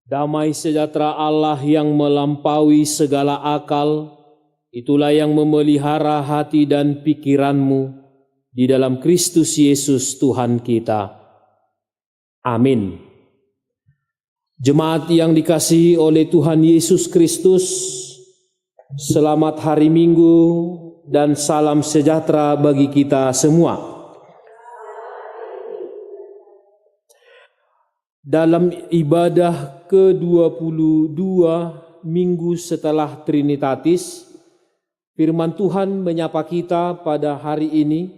Damai sejahtera Allah yang melampaui segala akal, itulah yang memelihara hati dan pikiranmu di dalam Kristus Yesus Tuhan kita. Amin. Jemaat yang dikasihi oleh Tuhan Yesus Kristus, selamat hari Minggu dan salam sejahtera bagi kita semua. Dalam ibadah ke-22 minggu setelah Trinitatis, firman Tuhan menyapa kita pada hari ini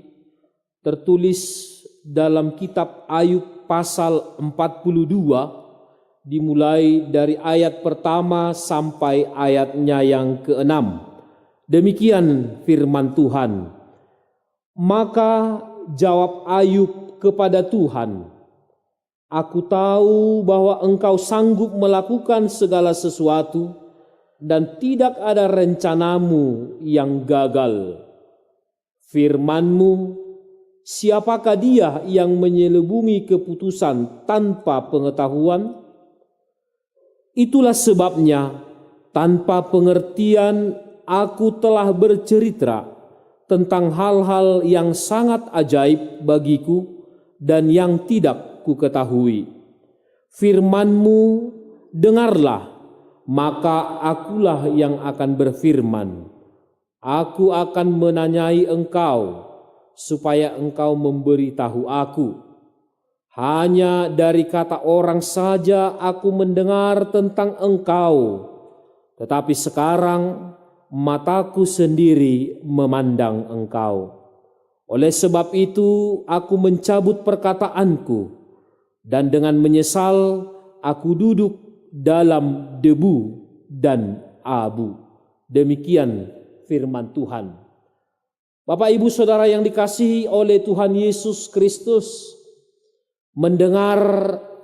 tertulis dalam kitab Ayub pasal 42 dimulai dari ayat pertama sampai ayatnya yang ke-6. Demikian firman Tuhan. Maka jawab Ayub kepada Tuhan, "Aku tahu bahwa Engkau sanggup melakukan segala sesuatu dan tidak ada rencanamu yang gagal. Firman-Mu, siapakah dia yang menyelubungi keputusan tanpa pengetahuan? Itulah sebabnya tanpa pengertian aku telah bercerita tentang hal-hal yang sangat ajaib bagiku dan yang tidak ku ketahui. Firman-Mu dengarlah, maka akulah yang akan berfirman. Aku akan menanyai Engkau, supaya Engkau memberitahu aku. Hanya dari kata orang saja aku mendengar tentang Engkau, tetapi sekarang mataku sendiri memandang Engkau. Oleh sebab itu aku mencabut perkataanku, dan dengan menyesal aku duduk dalam debu dan abu." Demikian firman Tuhan. Bapak Ibu Saudara yang dikasihi oleh Tuhan Yesus Kristus, mendengar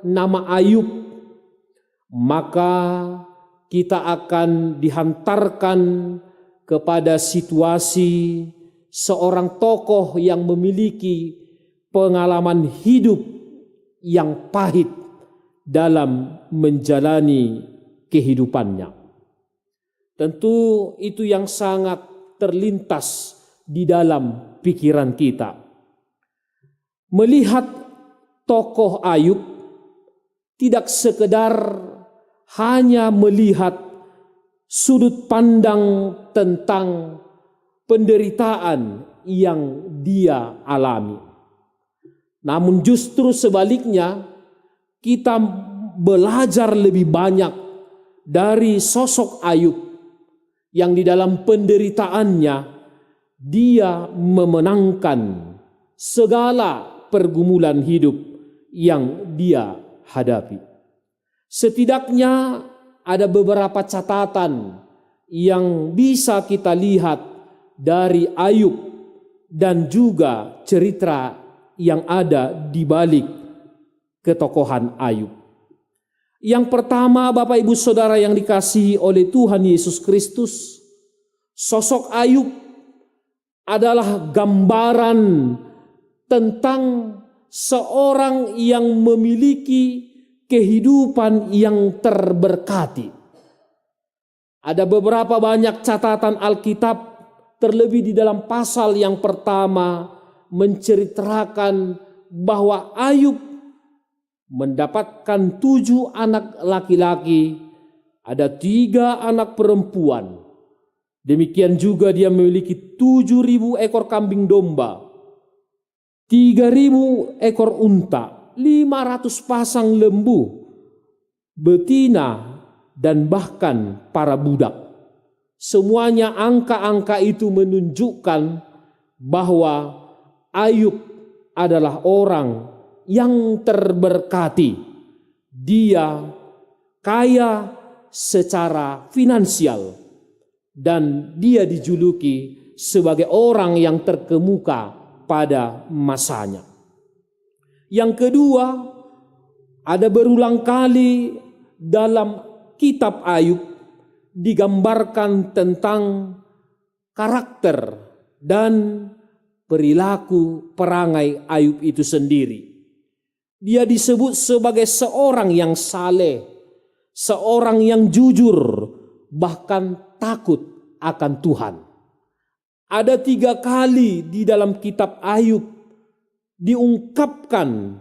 nama Ayub, maka kita akan dihantarkan kepada situasi seorang tokoh yang memiliki pengalaman hidup yang pahit dalam menjalani kehidupannya. Tentu itu yang sangat terlintas di dalam pikiran kita. Melihat tokoh Ayub tidak sekedar hanya melihat sudut pandang tentang penderitaan yang dia alami. Namun justru sebaliknya, kita belajar lebih banyak dari sosok Ayub yang di dalam penderitaannya dia memenangkan segala pergumulan hidup yang dia hadapi. Setidaknya ada beberapa catatan yang bisa kita lihat dari Ayub dan juga cerita yang ada di balik ketokohan Ayub. Yang pertama, Bapak Ibu Saudara yang dikasihi oleh Tuhan Yesus Kristus, sosok Ayub adalah gambaran tentang seorang yang memiliki kehidupan yang terberkati. Ada beberapa banyak catatan Alkitab, terlebih di dalam pasal yang pertama menceritakan bahwa Ayub mendapatkan 7 anak laki-laki, ada 3 anak perempuan. Demikian juga dia memiliki 7.000 ekor kambing domba, 3.000 ekor unta, 500 pasang lembu, betina, dan bahkan para budak. Semuanya angka-angka itu menunjukkan bahwa Ayub adalah orang yang terberkati. Dia kaya secara finansial dan dia dijuluki sebagai orang yang terkemuka pada masanya. Yang kedua, ada berulang kali dalam kitab Ayub digambarkan tentang karakter dan perilaku perangai Ayub itu sendiri. Dia disebut sebagai seorang yang saleh, seorang yang jujur, bahkan takut akan Tuhan. Ada 3 kali di dalam kitab Ayub diungkapkan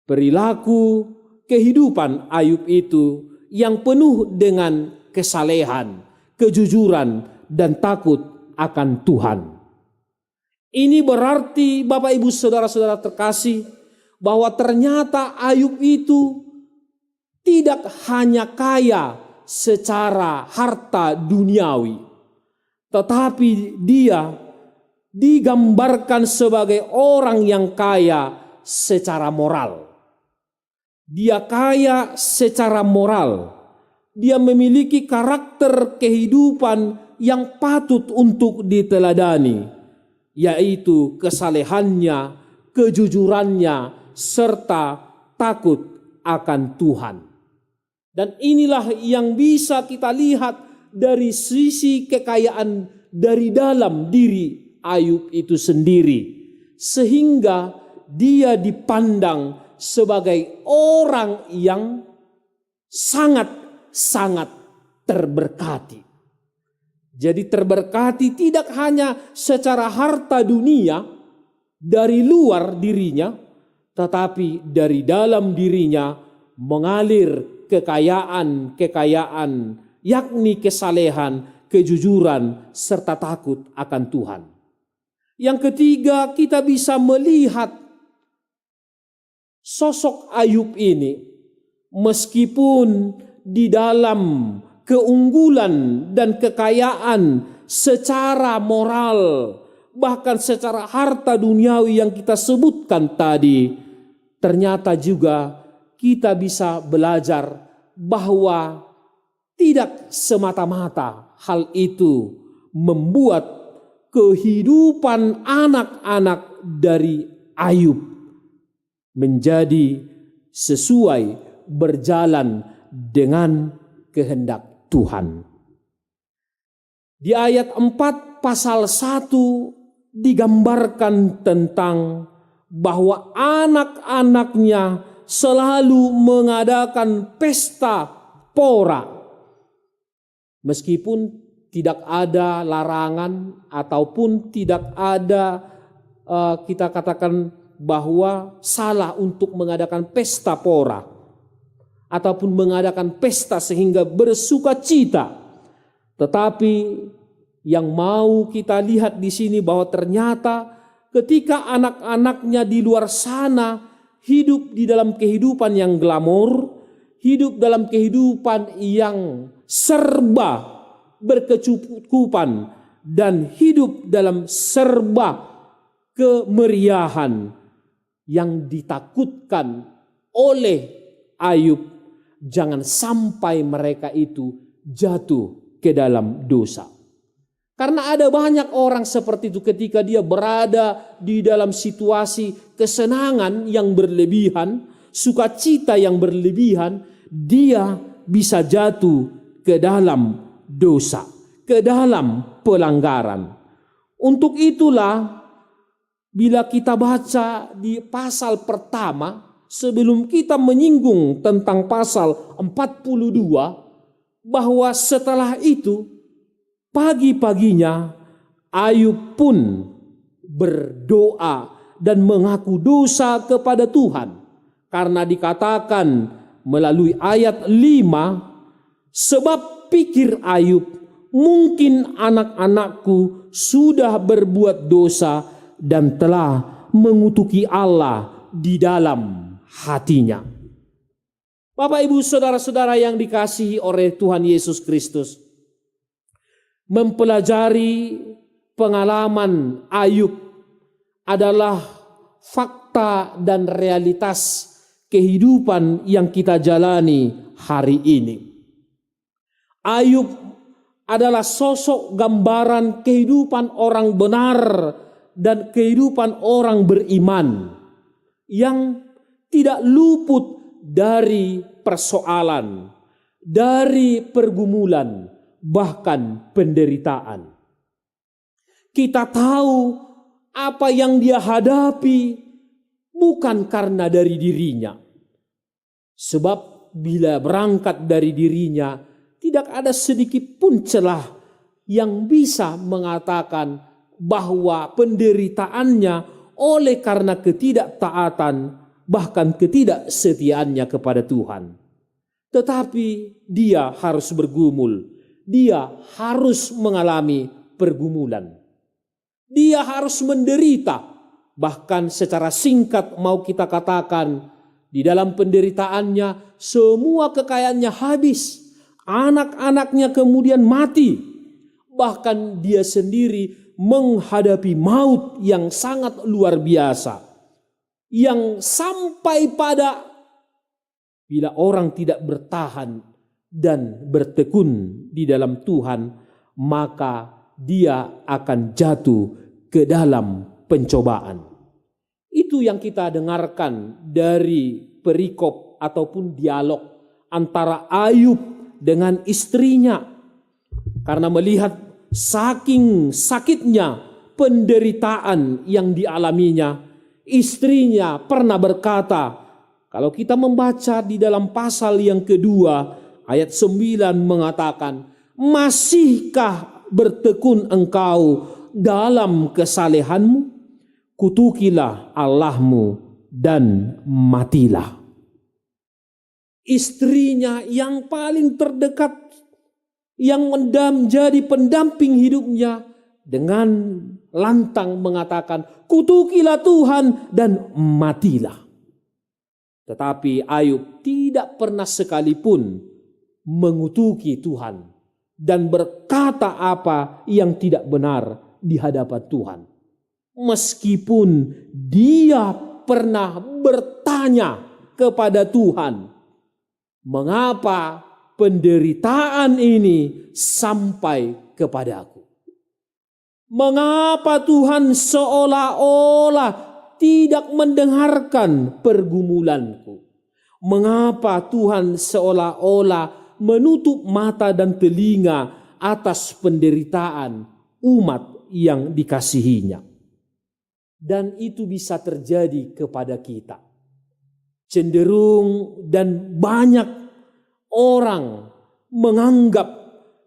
perilaku kehidupan Ayub itu yang penuh dengan kesalehan, kejujuran, dan takut akan Tuhan. Ini berarti Bapak Ibu Saudara-saudara terkasih bahwa ternyata Ayub itu tidak hanya kaya secara harta duniawi, tetapi dia digambarkan sebagai orang yang kaya secara moral. Dia kaya secara moral. Dia memiliki karakter kehidupan yang patut untuk diteladani, yaitu kesalehannya, kejujurannya, serta takut akan Tuhan. Dan inilah yang bisa kita lihat dari sisi kekayaan dari dalam diri Ayub itu sendiri, sehingga dia dipandang sebagai orang yang sangat terberkati. Jadi terberkati tidak hanya secara harta dunia dari luar dirinya, tetapi dari dalam dirinya mengalir kekayaan, yakni kesalehan, kejujuran, serta takut akan Tuhan. Yang ketiga, kita bisa melihat sosok Ayub ini, meskipun di dalam keunggulan dan kekayaan secara moral, bahkan secara harta duniawi yang kita sebutkan tadi, ternyata juga kita bisa belajar bahwa tidak semata-mata hal itu membuat kehidupan anak-anak dari Ayub menjadi sesuai berjalan dengan kehendak Tuhan. Di ayat 4 pasal 1 digambarkan tentang bahwa anak-anaknya selalu mengadakan pesta pora. Meskipun tidak ada larangan ataupun tidak ada kita katakan bahwa salah untuk mengadakan pesta pora ataupun mengadakan pesta sehingga bersuka cita. Tetapi yang mau kita lihat di sini bahwa ternyata ketika anak-anaknya di luar sana hidup di dalam kehidupan yang glamor, hidup dalam kehidupan yang serba berkecukupan, dan hidup dalam serba kemeriahan, yang ditakutkan oleh Ayub jangan sampai mereka itu jatuh ke dalam dosa. Karena ada banyak orang seperti itu ketika dia berada di dalam situasi kesenangan yang berlebihan, sukacita yang berlebihan, dia bisa jatuh ke dalam dosa, ke dalam pelanggaran. Untuk itulah bila kita baca di pasal pertama, sebelum kita menyinggung tentang pasal 42, bahwa setelah itu pagi-paginya Ayub pun berdoa dan mengaku dosa kepada Tuhan. Karena dikatakan melalui ayat 5, sebab pikir Ayub, mungkin anak-anakku sudah berbuat dosa dan telah mengutuki Allah di dalam hatinya. Bapak, Ibu, saudara-saudara yang dikasihi oleh Tuhan Yesus Kristus, mempelajari pengalaman Ayub adalah fakta dan realitas kehidupan yang kita jalani hari ini. Ayub adalah sosok gambaran kehidupan orang benar dan kehidupan orang beriman yang tidak luput dari persoalan, dari pergumulan, bahkan penderitaan. Kita tahu apa yang dia hadapi bukan karena dari dirinya. Sebab bila berangkat dari dirinya, tidak ada sedikit pun celah yang bisa mengatakan bahwa penderitaannya oleh karena ketidaktaatan, bahkan ketidaksetiaannya kepada Tuhan. Tetapi dia harus bergumul, dia harus mengalami pergumulan. Dia harus menderita, bahkan secara singkat mau kita katakan, di dalam penderitaannya semua kekayaannya habis, anak-anaknya kemudian mati, bahkan dia sendiri menghadapi maut yang sangat luar biasa, yang sampai pada bila orang tidak bertahan dan bertekun di dalam Tuhan, maka dia akan jatuh ke dalam pencobaan. Itu yang kita dengarkan dari perikop ataupun dialog antara Ayub dengan istrinya. Karena melihat saking sakitnya penderitaan yang dialaminya, istrinya pernah berkata, kalau kita membaca di dalam pasal yang kedua, ayat 9 mengatakan, masihkah bertekun engkau dalam kesalehanmu? Kutukilah Allahmu dan matilah. Istrinya yang paling terdekat, yang menjadi pendamping hidupnya, dengan lantang mengatakan, kutukilah Tuhan dan matilah. Tetapi Ayub tidak pernah sekalipun mengutuki Tuhan dan berkata apa yang tidak benar di hadapan Tuhan. Meskipun dia pernah bertanya kepada Tuhan, mengapa penderitaan ini sampai kepadaku? Mengapa Tuhan seolah-olah tidak mendengarkan pergumulanku? Mengapa Tuhan seolah-olah menutup mata dan telinga atas penderitaan umat yang dikasihinya? Dan itu bisa terjadi kepada kita. Cenderung dan banyak orang menganggap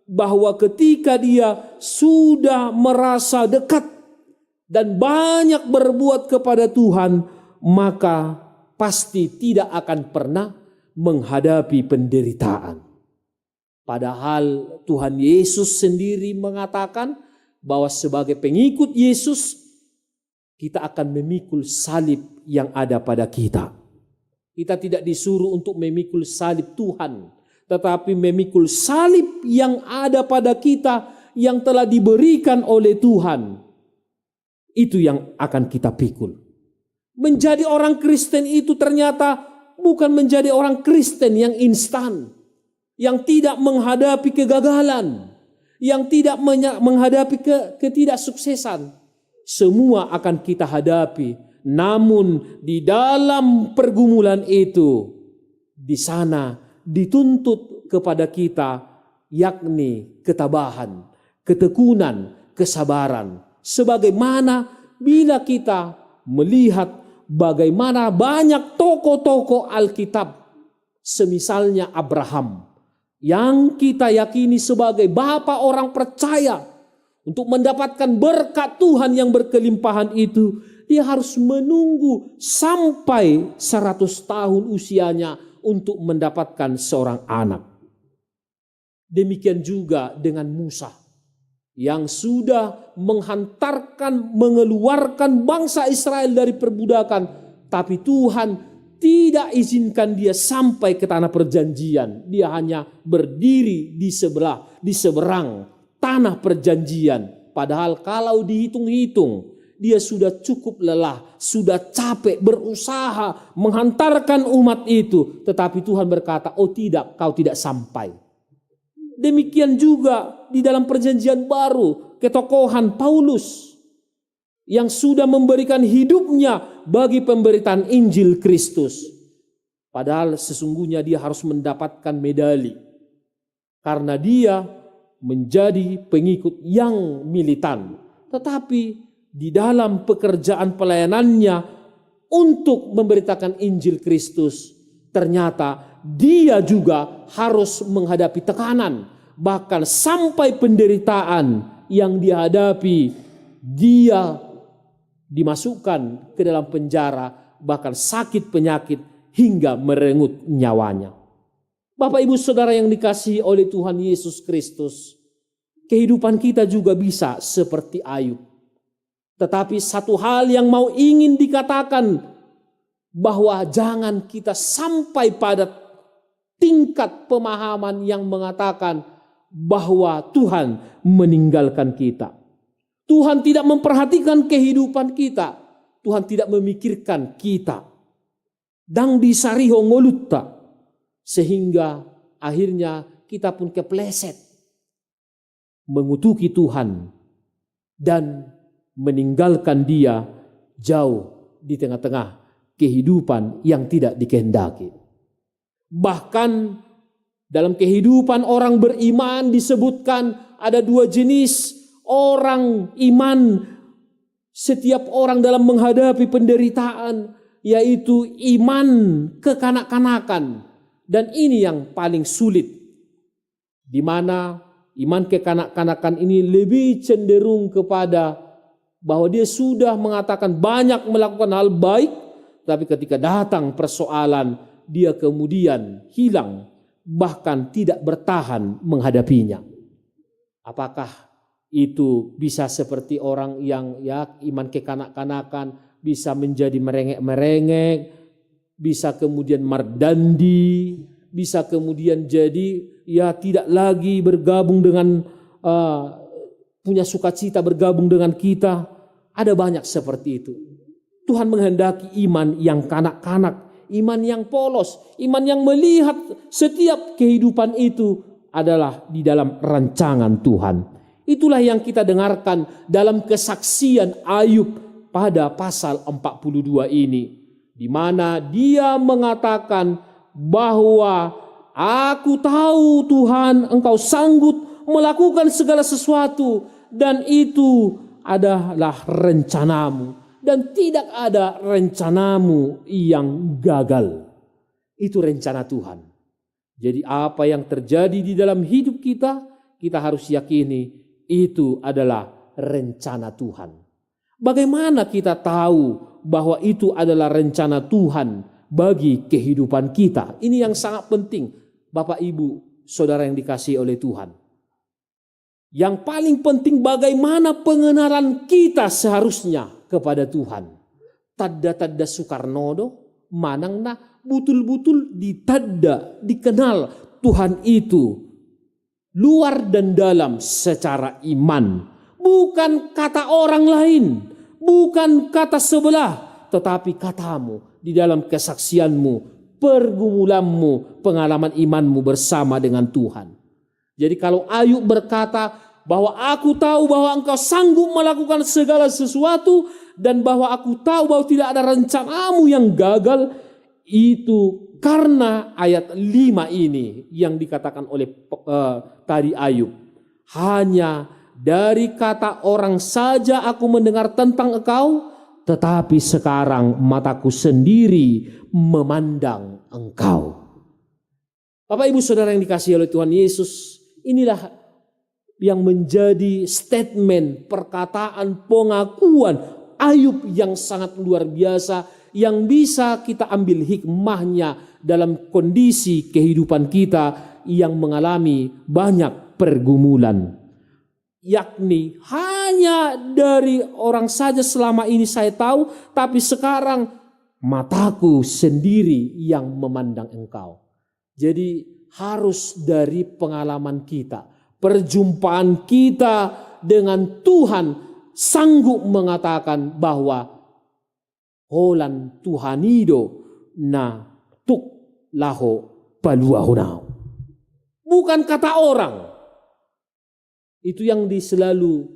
bahwa ketika dia sudah merasa dekat dan banyak berbuat kepada Tuhan, maka pasti tidak akan pernah menghadapi penderitaan. Padahal Tuhan Yesus sendiri mengatakan bahwa sebagai pengikut Yesus, kita akan memikul salib yang ada pada kita. Kita tidak disuruh untuk memikul salib Tuhan, tetapi memikul salib yang ada pada kita yang telah diberikan oleh Tuhan. Itu yang akan kita pikul. Menjadi orang Kristen itu ternyata bukan menjadi orang Kristen yang instan, yang tidak menghadapi kegagalan, yang tidak menghadapi ketidaksuksesan. Semua akan kita hadapi, namun di dalam pergumulan itu, di sana dituntut kepada kita, yakni ketabahan, ketekunan, kesabaran. Sebagaimana bila kita melihat bagaimana banyak tokoh-tokoh Alkitab, semisalnya Abraham, yang kita yakini sebagai bapa orang percaya. Untuk mendapatkan berkat Tuhan yang berkelimpahan itu, dia harus menunggu sampai 100 tahun usianya untuk mendapatkan seorang anak. Demikian juga dengan Musa yang sudah mengeluarkan bangsa Israel dari perbudakan, tapi Tuhan tidak izinkan dia sampai ke tanah perjanjian. Dia hanya berdiri di seberang tanah perjanjian. Padahal kalau dihitung-hitung, dia sudah cukup lelah, sudah capek berusaha menghantarkan umat itu. Tetapi Tuhan berkata, oh tidak, kau tidak sampai. Demikian juga di dalam perjanjian baru, ketokohan Paulus yang sudah memberikan hidupnya bagi pemberitaan Injil Kristus. Padahal sesungguhnya dia harus mendapatkan medali. Karena dia menjadi pengikut yang militan. Tetapi di dalam pekerjaan pelayanannya untuk memberitakan Injil Kristus, ternyata dia juga harus menghadapi tekanan, bahkan sampai penderitaan yang dihadapi. Dia dimasukkan ke dalam penjara, bahkan sakit penyakit hingga merenggut nyawanya. Bapak Ibu Saudara yang dikasihi oleh Tuhan Yesus Kristus, kehidupan kita juga bisa seperti Ayub. Tetapi satu hal yang mau ingin dikatakan, bahwa jangan kita sampai pada tingkat pemahaman yang mengatakan bahwa Tuhan meninggalkan kita. Tuhan tidak memperhatikan kehidupan kita. Tuhan tidak memikirkan kita. Dang disariho ngolutta. Sehingga akhirnya kita pun kepleset. Mengutuki Tuhan. Dan meninggalkan Dia jauh di tengah-tengah kehidupan yang tidak dikehendaki. Bahkan dalam kehidupan orang beriman disebutkan ada dua jenis orang iman. Setiap orang dalam menghadapi penderitaan, yaitu iman kekanak-kanakan. Dan ini yang paling sulit, di mana iman kekanak-kanakan ini lebih cenderung kepada bahwa dia sudah mengatakan banyak melakukan hal baik, tapi ketika datang persoalan dia kemudian hilang, bahkan tidak bertahan menghadapinya. Apakah itu bisa seperti orang yang iman kekanak-kanakan bisa menjadi merengek-merengek, bisa kemudian mardandi, bisa kemudian jadi tidak lagi bergabung dengan punya sukacita bergabung dengan kita. Ada banyak seperti itu. Tuhan menghendaki iman yang kanak-kanak, iman yang polos, iman yang melihat setiap kehidupan itu adalah di dalam rancangan Tuhan. Itulah yang kita dengarkan dalam kesaksian Ayub pada pasal 42 ini, di mana dia mengatakan bahwa aku tahu Tuhan, Engkau sanggup melakukan segala sesuatu, dan itu adalah rencanamu, dan tidak ada rencanamu yang gagal. Itu rencana Tuhan. Jadi apa yang terjadi di dalam hidup kita, kita harus yakini itu adalah rencana Tuhan. Bagaimana kita tahu bahwa itu adalah rencana Tuhan bagi kehidupan kita? Ini yang sangat penting, Bapak Ibu Saudara yang dikasihi oleh Tuhan. Yang paling penting, bagaimana pengenalan kita seharusnya kepada Tuhan. Tadda-tadda Soekarno manangna betul-betul dikenal Tuhan itu luar dan dalam secara iman. Bukan kata orang lain, bukan kata sebelah, tetapi katamu di dalam kesaksianmu, pergumulanmu, pengalaman imanmu bersama dengan Tuhan. Jadi kalau Ayub berkata bahwa aku tahu bahwa Engkau sanggup melakukan segala sesuatu, dan bahwa aku tahu bahwa tidak ada rencanamu yang gagal, itu karena ayat 5 ini yang dikatakan oleh tadi Ayub. Hanya dari kata orang saja aku mendengar tentang Engkau, tetapi sekarang mataku sendiri memandang Engkau. Bapak Ibu Saudara yang dikasihi oleh Tuhan Yesus, inilah yang menjadi statement, perkataan, pengakuan Ayub yang sangat luar biasa, yang bisa kita ambil hikmahnya dalam kondisi kehidupan kita yang mengalami banyak pergumulan. Yakni hanya dari orang saja selama ini saya tahu, tapi sekarang mataku sendiri yang memandang Engkau. Jadi harus dari pengalaman kita, perjumpaan kita dengan Tuhan, sanggup mengatakan bahwa holan Tuhanido na tuk laho paluahunau. Bukan kata orang. Itu yang selalu,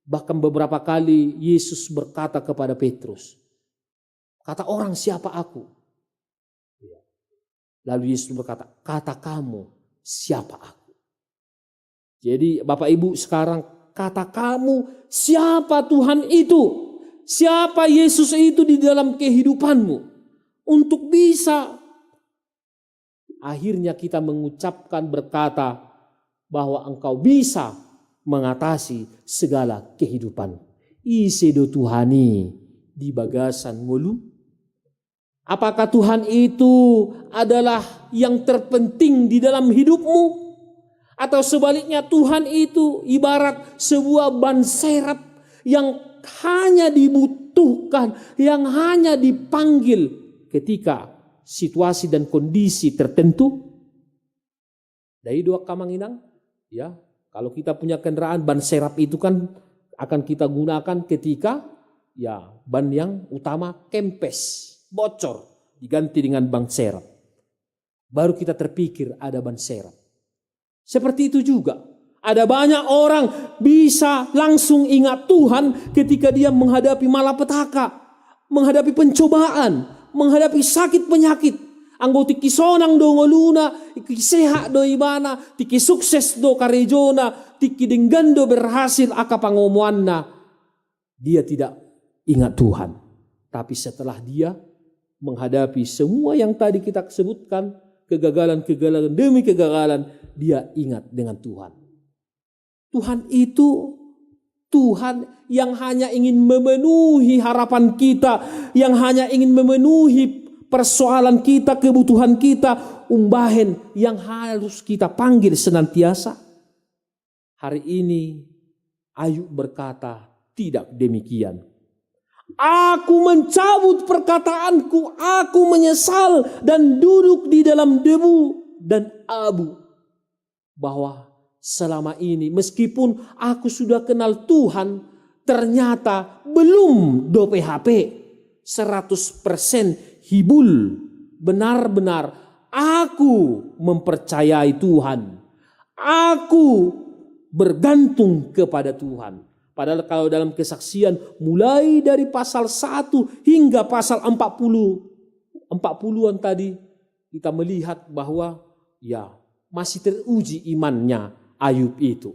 bahkan beberapa kali Yesus berkata kepada Petrus, kata orang siapa aku? Lalu Yesus berkata, kata kamu siapa aku? Jadi Bapak Ibu sekarang, kata kamu siapa Tuhan itu? Siapa Yesus itu di dalam kehidupanmu? Untuk bisa akhirnya kita mengucapkan berkata bahwa Engkau bisa mengatasi segala kehidupan. Isedo Tuhani di bagasan ngolu. Apakah Tuhan itu adalah yang terpenting di dalam hidupmu? Atau sebaliknya Tuhan itu ibarat sebuah ban serap yang hanya dibutuhkan, yang hanya dipanggil ketika situasi dan kondisi tertentu? Dari dua kamanginang, ya, kalau kita punya kendaraan, ban serap itu kan akan kita gunakan ketika ya ban yang utama kempes, bocor, diganti dengan ban serap. Baru kita terpikir ada ban serap. Seperti itu juga. Ada banyak orang bisa langsung ingat Tuhan ketika dia menghadapi malapetaka, menghadapi pencobaan, menghadapi sakit penyakit. Anggo tiki sonang do ngoluna, tiki sehat do ibana, tiki sukses do karejona, tiki denggando berhasil aka pangomuanna. Dia tidak ingat Tuhan. Tapi setelah dia menghadapi semua yang tadi kita sebutkan, kegagalan-kegagalan demi kegagalan, dia ingat dengan Tuhan. Tuhan itu Tuhan yang hanya ingin memenuhi harapan kita, yang hanya ingin memenuhi persoalan kita, kebutuhan kita, umbahen yang harus kita panggil senantiasa. Hari ini Ayub berkata, tidak demikian. Aku mencabut perkataanku, aku menyesal dan duduk di dalam debu dan abu. Bahwa selama ini meskipun aku sudah kenal Tuhan, ternyata belum do PHP 100% hibul. Benar-benar aku mempercayai Tuhan. Aku bergantung kepada Tuhan. Padahal kalau dalam kesaksian mulai dari pasal 1 hingga pasal 40-an tadi kita melihat bahwa ya masih teruji imannya Ayub itu.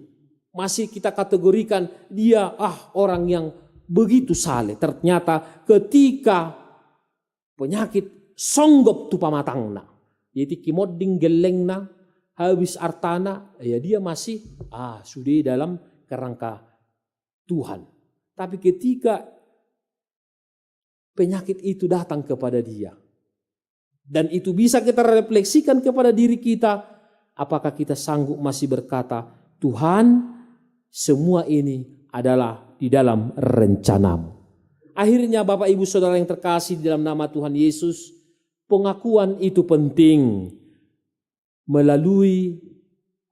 Masih kita kategorikan dia orang yang begitu saleh. Ternyata ketika penyakit songgop tu pamatangna, yaitu kimoding gelengna, habis artana, ya dia masih sudah dalam kerangka Tuhan. Tapi ketika penyakit itu datang kepada dia, dan itu bisa kita refleksikan kepada diri kita, apakah kita sanggup masih berkata, Tuhan, semua ini adalah di dalam rencanamu. Akhirnya Bapak Ibu Saudara yang terkasih di dalam nama Tuhan Yesus, pengakuan itu penting melalui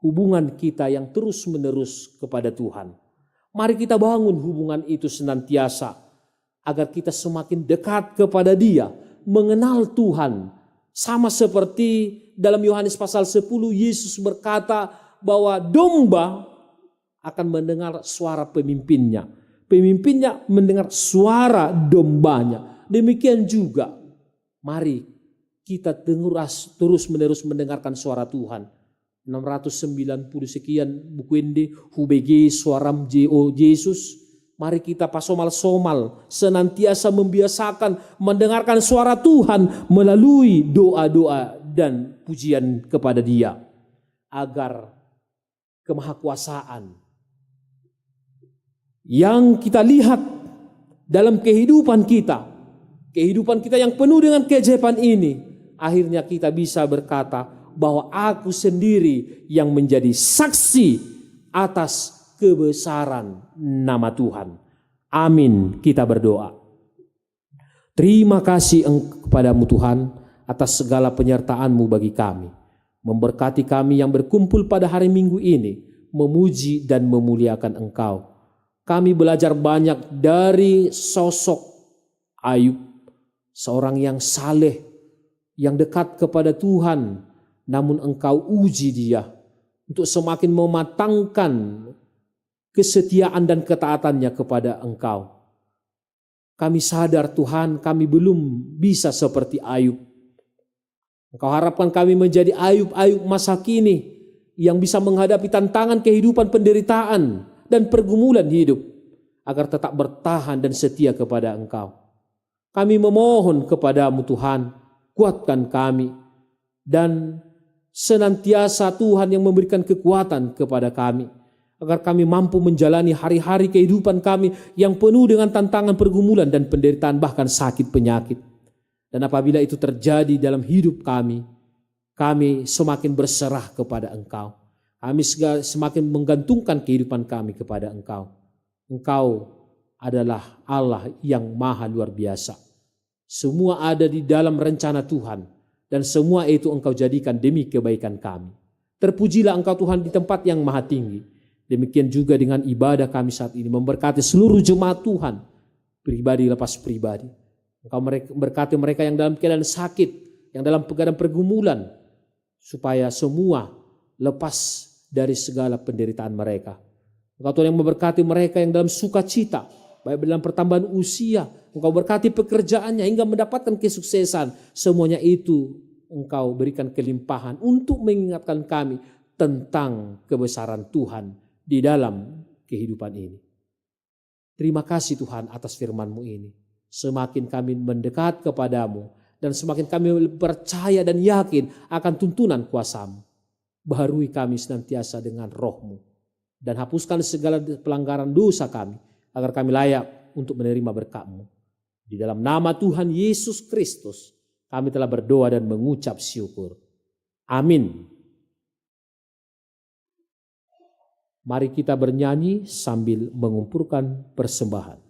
hubungan kita yang terus-menerus kepada Tuhan. Mari kita bangun hubungan itu senantiasa agar kita semakin dekat kepada Dia, mengenal Tuhan. Sama seperti dalam Yohanes pasal 10, Yesus berkata bahwa domba akan mendengar suara pemimpinnya. Pemimpinnya mendengar suara dombanya. Demikian juga mari kita terus-menerus mendengarkan suara Tuhan. 690 sekian buku ini hubege suaram Jo Yesus. Mari kita pasomal-somal senantiasa membiasakan mendengarkan suara Tuhan melalui doa-doa dan pujian kepada Dia. Agar kemahakuasaan yang kita lihat dalam kehidupan kita yang penuh dengan keajaiban ini, akhirnya kita bisa berkata bahwa aku sendiri yang menjadi saksi atas kebesaran nama Tuhan. Amin. Kita berdoa. Terima kasih kepadamu Tuhan atas segala penyertaan-Mu bagi kami. Memberkati kami yang berkumpul pada hari Minggu ini, memuji dan memuliakan Engkau. Kami belajar banyak dari sosok Ayub, seorang yang saleh, yang dekat kepada Tuhan, namun Engkau uji dia untuk semakin mematangkan kesetiaan dan ketaatannya kepada Engkau. Kami sadar Tuhan, kami belum bisa seperti Ayub. Engkau harapkan kami menjadi Ayub-Ayub masa kini yang bisa menghadapi tantangan kehidupan penderitaan dan pergumulan hidup agar tetap bertahan dan setia kepada Engkau. Kami memohon kepadamu Tuhan, kuatkan kami dan senantiasa Tuhan yang memberikan kekuatan kepada kami, agar kami mampu menjalani hari-hari kehidupan kami yang penuh dengan tantangan, pergumulan, dan penderitaan, bahkan sakit penyakit. Dan apabila itu terjadi dalam hidup kami semakin berserah kepada Engkau. Kami semakin menggantungkan kehidupan kami kepada Engkau. Engkau adalah Allah yang maha luar biasa. Semua ada di dalam rencana Tuhan, dan semua itu Engkau jadikan demi kebaikan kami. Terpujilah Engkau Tuhan di tempat yang maha tinggi. Demikian juga dengan ibadah kami saat ini, memberkati seluruh jemaat Tuhan, pribadi lepas pribadi. Engkau berkati mereka yang dalam keadaan sakit, yang dalam keadaan pergumulan, supaya semua lepas dari segala penderitaan mereka. Engkau Tuhan yang memberkati mereka yang dalam sukacita, baik dalam pertambahan usia. Engkau berkati pekerjaannya hingga mendapatkan kesuksesan. Semuanya itu Engkau berikan kelimpahan untuk mengingatkan kami tentang kebesaran Tuhan di dalam kehidupan ini. Terima kasih Tuhan atas firman-Mu ini. Semakin kami mendekat kepadamu dan semakin kami percaya dan yakin akan tuntunan kuasa-Mu. Baharui kami senantiasa dengan Roh-Mu dan hapuskan segala pelanggaran dosa kami agar kami layak untuk menerima berkat-Mu. Di dalam nama Tuhan Yesus Kristus kami telah berdoa dan mengucap syukur. Amin. Mari kita bernyanyi sambil mengumpulkan persembahan.